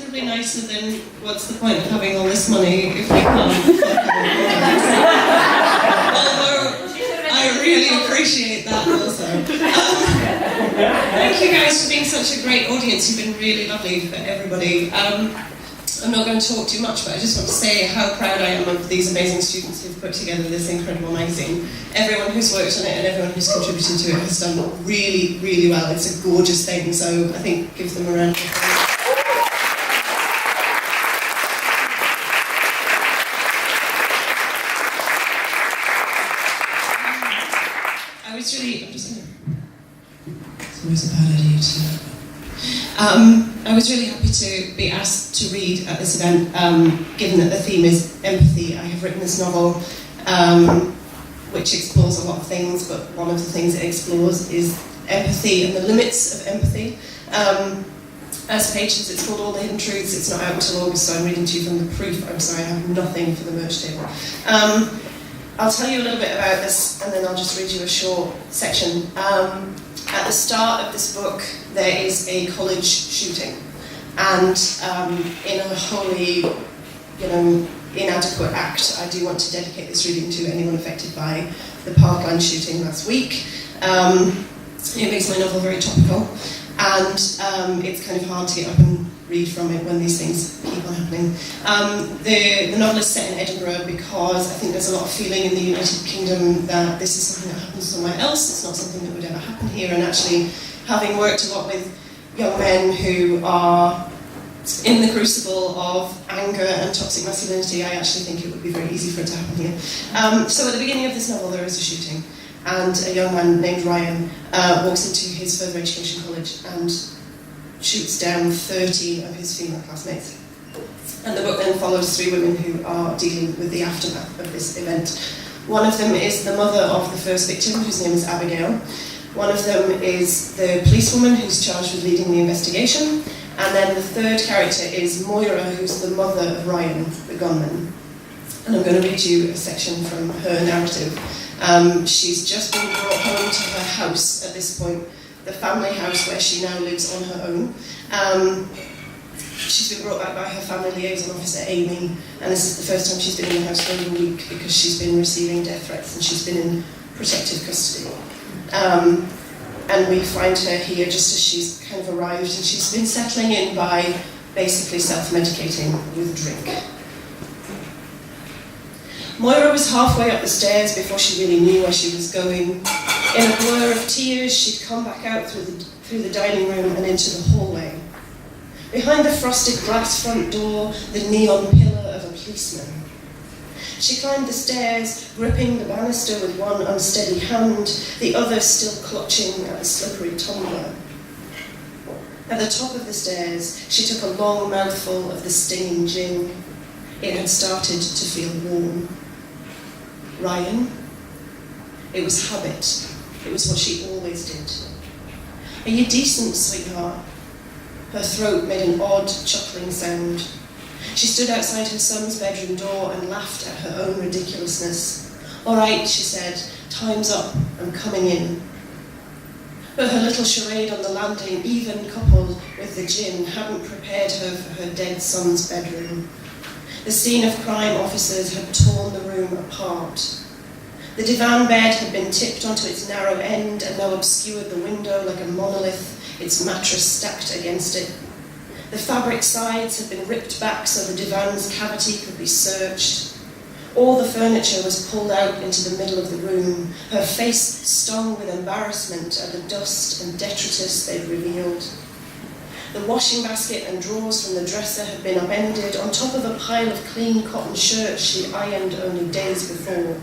probably nicer than, what's the point of having all this money if we can't? Although, I really appreciate that also. Thank you guys for being such a great audience. You've been really lovely for everybody. I'm not going to talk too much, but I just want to say how proud I am of these amazing students who've put together this incredible magazine. Everyone who's worked on it and everyone who's contributed to it has done really, really well. It's a gorgeous thing, so I think give them a round of applause. It's always a bad idea to do that. I was really happy to be asked to read at this event, given that the theme is empathy. I have written this novel, which explores a lot of things, but one of the things it explores is empathy and the limits of empathy. As pages, it's called All the Hidden Truths. It's not out until August, so I'm reading to you from the proof. I'm sorry, I have nothing for the merch table. I'll tell you a little bit about this, and then I'll just read you a short section. At the start of this book, there is a college shooting, and in a wholly, inadequate act, I do want to dedicate this reading to anyone affected by the Parkland shooting last week. It makes my novel very topical, and it's kind of hard to get up and read from it when these things keep on happening. The novel is set in Edinburgh because I think there's a lot of feeling in the United Kingdom that this is something that happens somewhere else. It's not something that would ever happen here, and actually, having worked a lot with young men who are in the crucible of anger and toxic masculinity, I actually think it would be very easy for it to happen here. So at the beginning of this novel, there is a shooting, and a young man named Ryan walks into his further education college and shoots down 30 of his female classmates. And the book then follows 3 women who are dealing with the aftermath of this event. One of them is the mother of the first victim, whose name is Abigail. One of them is the policewoman who's charged with leading the investigation. And then the third character is Moira, who's the mother of Ryan, the gunman. And I'm going to read you a section from her narrative. She's just been brought home to her house at this point, the family house where she now lives on her own. She's been brought back by her family liaison officer, Amy, and this is the first time she's been in the house for over a week because she's been receiving death threats and she's been in protective custody. And we find her here just as she's kind of arrived, and she's been settling in by basically self-medicating with a drink. Moira was halfway up the stairs before she really knew where she was going. In a blur of tears, she'd come back out through the dining room and into the hallway. Behind the frosted glass front door, the neon pillar of a policeman. She climbed the stairs, gripping the banister with one unsteady hand, the other still clutching at the slippery tumbler. At the top of the stairs, she took a long mouthful of the stinging gin. It had started to feel warm. Ryan? It was habit. It was what she always did. Are you decent, sweetheart? Her throat made an odd, chuckling sound. She stood outside her son's bedroom door and laughed at her own ridiculousness. All right, she said, time's up, I'm coming in. But her little charade on the landing, even coupled with the gin, hadn't prepared her for her dead son's bedroom. The scene of crime officers had torn the room apart. The divan bed had been tipped onto its narrow end and now obscured the window like a monolith, its mattress stacked against it. The fabric sides had been ripped back so the divan's cavity could be searched. All the furniture was pulled out into the middle of the room, her face stung with embarrassment at the dust and detritus they'd revealed. The washing basket and drawers from the dresser had been upended on top of a pile of clean cotton shirts she'd ironed only days before.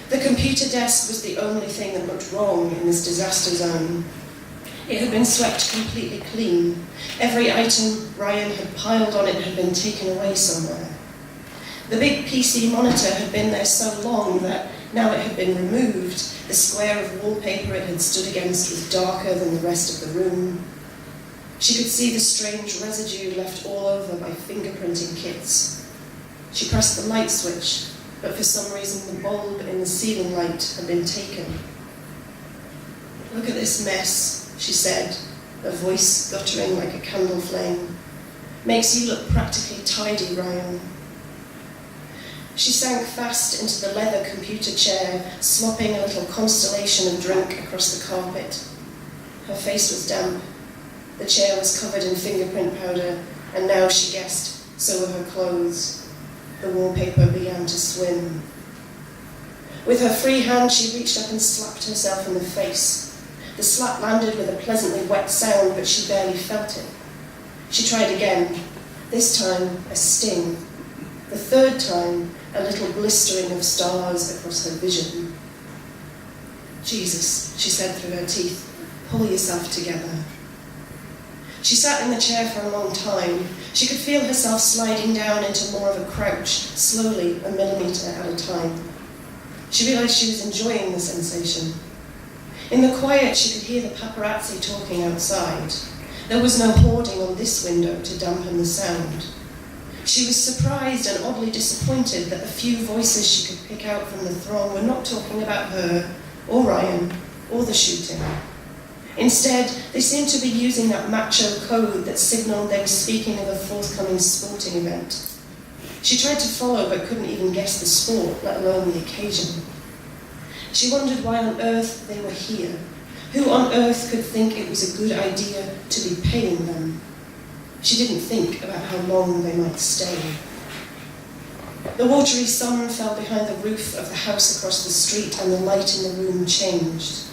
The computer desk was the only thing that looked wrong in this disaster zone. It had been swept completely clean. Every item Ryan had piled on it had been taken away somewhere. The big PC monitor had been there so long that now it had been removed. The square of wallpaper it had stood against was darker than the rest of the room. She could see the strange residue left all over by fingerprinting kits. She pressed the light switch, but for some reason the bulb in the ceiling light had been taken. Look at this mess, she said, a voice guttering like a candle flame. Makes you look practically tidy, Ryan. She sank fast into the leather computer chair, slopping a little constellation of drink across the carpet. Her face was damp. The chair was covered in fingerprint powder, and now she guessed, so were her clothes. The wallpaper began to swim. With her free hand, she reached up and slapped herself in the face. The slap landed with a pleasantly wet sound, but she barely felt it. She tried again, this time a sting. The third time, a little blistering of stars across her vision. Jesus, she said through her teeth, pull yourself together. She sat in the chair for a long time. She could feel herself sliding down into more of a crouch, slowly, a millimetre at a time. She realised she was enjoying the sensation. In the quiet, she could hear the paparazzi talking outside. There was no hoarding on this window to dampen the sound. She was surprised and oddly disappointed that the few voices she could pick out from the throng were not talking about her, or Ryan, or the shooting. Instead, they seemed to be using that macho code that signalled they were speaking of a forthcoming sporting event. She tried to follow but couldn't even guess the sport, let alone the occasion. She wondered why on earth they were here. Who on earth could think it was a good idea to be paying them? She didn't think about how long they might stay. The watery sun fell behind the roof of the house across the street and the light in the room changed.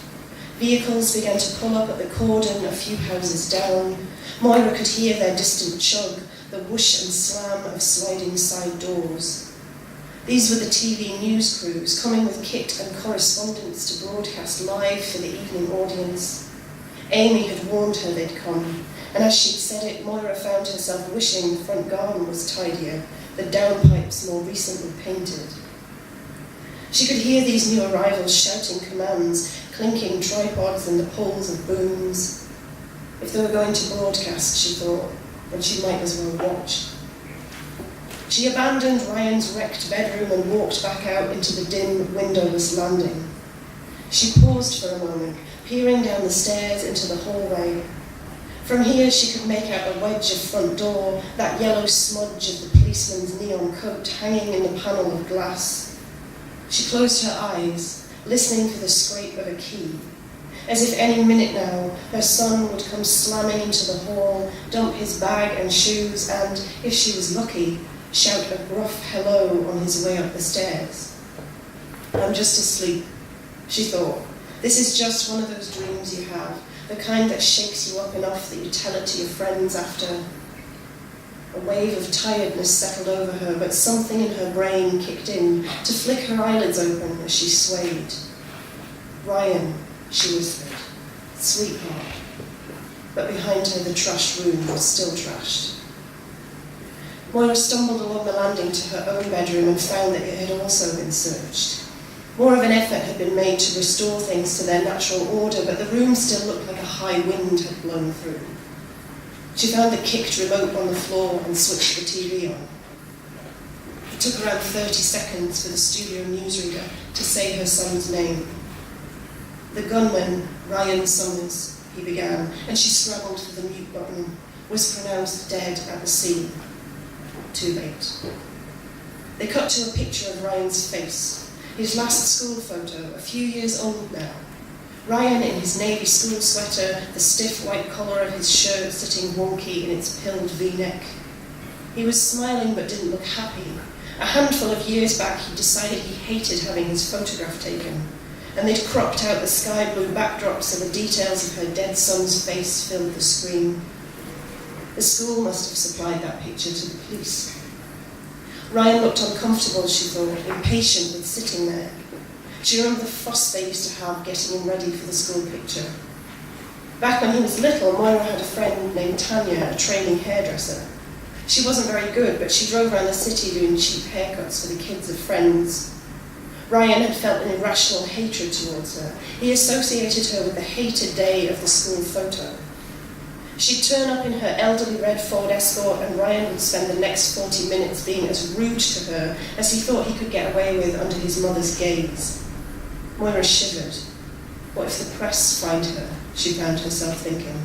Vehicles began to pull up at the cordon a few houses down. Moira could hear their distant chug, the whoosh and slam of sliding side doors. These were the TV news crews, coming with kit and correspondence to broadcast live for the evening audience. Amy had warned her they'd come, and as she'd said it, Moira found herself wishing the front garden was tidier, the downpipes more recently painted. She could hear these new arrivals shouting commands, clinking tripods and the pulls of booms. If they were going to broadcast, she thought, then she might as well watch. She abandoned Ryan's wrecked bedroom and walked back out into the dim, windowless landing. She paused for a moment, peering down the stairs into the hallway. From here she could make out a wedge of front door, that yellow smudge of the policeman's neon coat hanging in the panel of glass. She closed her eyes, listening for the scrape of a key. As if any minute now, her son would come slamming into the hall, dump his bag and shoes, and, if she was lucky, shout a gruff hello on his way up the stairs. I'm just asleep, she thought. This is just one of those dreams you have, the kind that shakes you up enough that you tell it to your friends after. A wave of tiredness settled over her, but something in her brain kicked in to flick her eyelids open as she swayed. Ryan, she whispered, sweetheart. But behind her the trashed room was still trashed. Moira stumbled along the landing to her own bedroom and found that it had also been searched. More of an effort had been made to restore things to their natural order, but the room still looked like a high wind had blown through. She found the kicked remote on the floor and switched the TV on. It took around 30 seconds for the studio newsreader to say her son's name. The gunman, Ryan Summers, he began, and she scrabbled for the mute button, was pronounced dead at the scene. Too late. They cut to a picture of Ryan's face, his last school photo, a few years old now. Ryan in his navy school sweater, the stiff white collar of his shirt sitting wonky in its pilled V-neck. He was smiling but didn't look happy. A handful of years back he decided he hated having his photograph taken, and they'd cropped out the sky blue backdrop so the details of her dead son's face filled the screen. The school must have supplied that picture to the police. Ryan looked uncomfortable, she thought, impatient with sitting there. She remembered the fuss they used to have getting him ready for the school picture. Back when he was little, Moira had a friend named Tanya, a training hairdresser. She wasn't very good, but she drove around the city doing cheap haircuts for the kids of friends. Ryan had felt an irrational hatred towards her. He associated her with the hated day of the school photo. She'd turn up in her elderly red Ford Escort, and Ryan would spend the next 40 minutes being as rude to her as he thought he could get away with under his mother's gaze. Moira shivered. What if the press find her? She found herself thinking.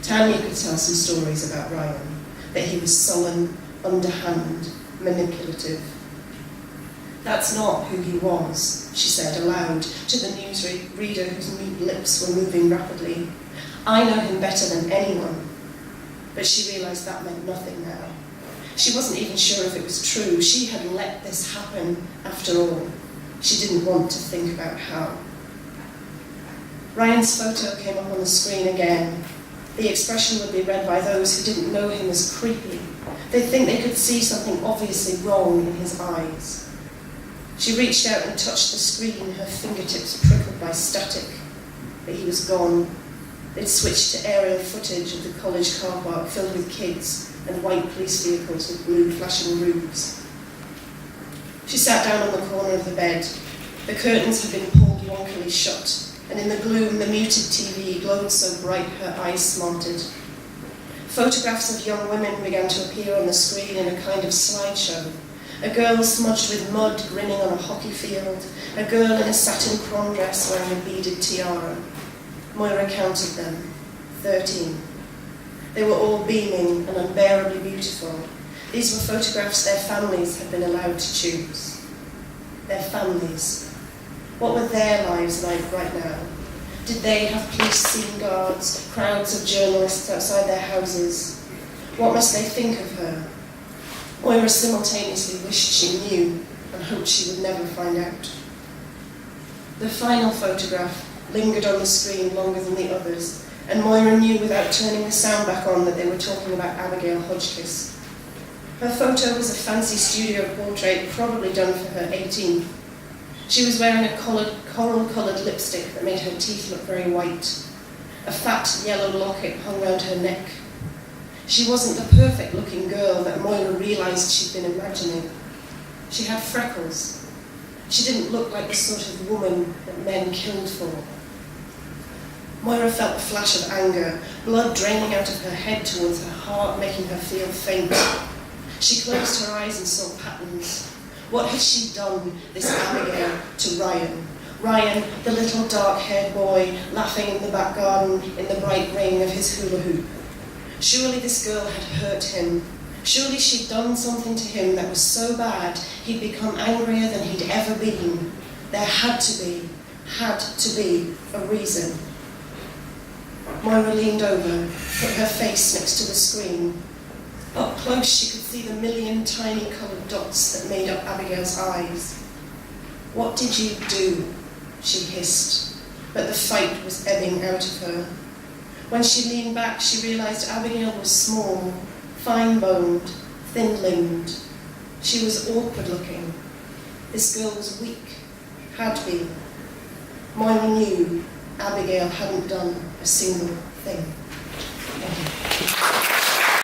Tanya could tell some stories about Ryan. that he was sullen, underhand, manipulative. "That's not who he was," she said aloud to the newsreader whose mute lips were moving rapidly. "I know him better than anyone." But she realised that meant nothing now. She wasn't even sure if it was true. She had let this happen after all. She didn't want to think about how. Ryan's photo came up on the screen again. The expression would be read by those who didn't know him as creepy. They'd think they could see something obviously wrong in his eyes. She reached out and touched the screen, her fingertips prickled by static. But he was gone. They'd switched to aerial footage of the college car park filled with kids and white police vehicles with blue flashing roofs. She sat down on the corner of the bed. The curtains had been pulled wonkily shut, and in the gloom the muted TV glowed so bright her eyes smarted. Photographs of young women began to appear on the screen in a kind of slideshow. A girl smudged with mud grinning on a hockey field, a girl in a satin prom dress wearing a beaded tiara. Moira counted them, 13. They were all beaming and unbearably beautiful. These were photographs their families had been allowed to choose. Their families. What were their lives like right now? Did they have police scene guards, crowds of journalists outside their houses? What must they think of her? Moira simultaneously wished she knew and hoped she would never find out. The final photograph lingered on the screen longer than the others, and Moira knew without turning the sound back on that they were talking about Abigail Hodgkiss. Her photo was a fancy studio portrait, probably done for her 18th. She was wearing a coral-coloured lipstick that made her teeth look very white. A fat yellow locket hung round her neck. She wasn't the perfect-looking girl that Moira realised she'd been imagining. She had freckles. She didn't look like the sort of woman that men killed for. Moira felt a flash of anger, blood draining out of her head towards her heart, making her feel faint. She closed her eyes and saw patterns. What had she done, this Abigail, to Ryan? Ryan, the little dark-haired boy, laughing in the back garden in the bright rain of his hula hoop. Surely this girl had hurt him. Surely she'd done something to him that was so bad he'd become angrier than he'd ever been. There had to be a reason. Moira leaned over, put her face next to the screen. Up close she could see the million tiny coloured dots that made up Abigail's eyes. "What did you do?" she hissed, but the fight was ebbing out of her. When she leaned back, she realised Abigail was small, fine-boned, thin-limbed. She was awkward-looking. This girl was weak, had been. Moira knew Abigail hadn't done a single thing. Thank you.